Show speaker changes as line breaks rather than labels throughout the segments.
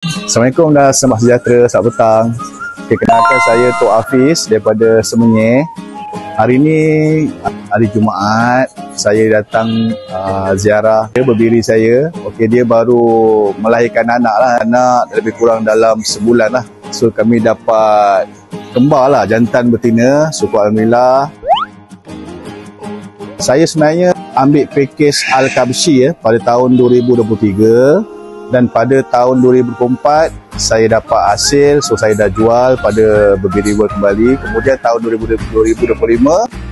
Assalamualaikum dan selamat sejahtera, selamat petang. Kenalkan saya Tok Hafiz daripada Semenyih. Hari ini hari Jumaat, saya datang ziarah berbiri saya. Okey, dia baru melahirkan anak lebih kurang dalam sebulan lah. So kami dapat kembar lah, jantan betina. Syukur Alhamdulillah. Saya sebenarnya ambil pakej Al-Kabshi pada tahun 2023. Dan pada tahun 2024 saya dapat hasil, so saya dah jual pada Berbiri World kembali. Kemudian tahun 2025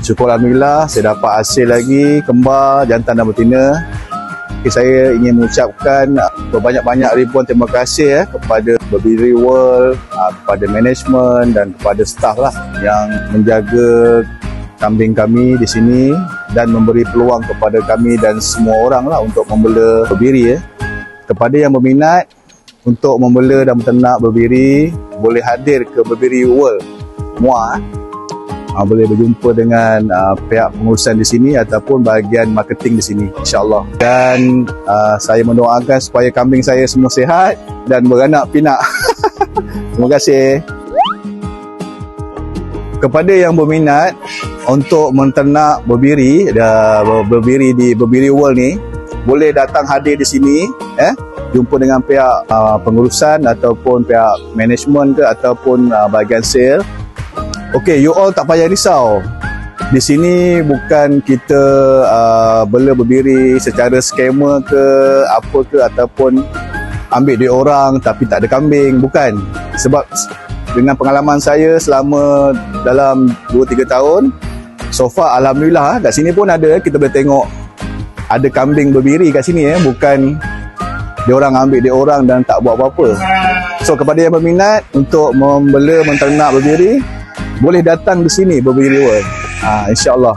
syukur Alhamdulillah saya dapat hasil lagi, kembar, jantan dan betina. Okay, saya ingin mengucapkan berbanyak-banyak ribuan terima kasih kepada Berbiri World, kepada management dan kepada staff lah yang menjaga kambing kami di sini dan memberi peluang kepada kami dan semua orang lah untuk membela berbiri. Kepada yang berminat untuk membela dan berternak berbiri, boleh hadir ke Berbiri World Muar. Boleh berjumpa dengan pihak pengurusan di sini ataupun bahagian marketing di sini, insyaAllah. Dan saya mendoakan supaya kambing saya semua sihat dan beranak pinak. Terima kasih. Kepada yang berminat untuk menternak berbiri di Berbiri World ni, boleh datang hadir di sini, jumpa dengan pihak pengurusan ataupun pihak management ke ataupun bahagian sale. Okey, you all tak payah risau. Di sini bukan kita bela berbiri secara scammer ke apa ke ataupun ambil duit orang tapi tak ada kambing, bukan. Sebab dengan pengalaman saya selama dalam 2-3 tahun, so far Alhamdulillah kat sini pun ada, kita boleh tengok ada kambing berbiri kat sini, bukan dia orang ambil dia orang dan tak buat apa-apa. So kepada yang berminat untuk membela menternak berbiri, boleh datang di sini Berbiri World, insya-Allah.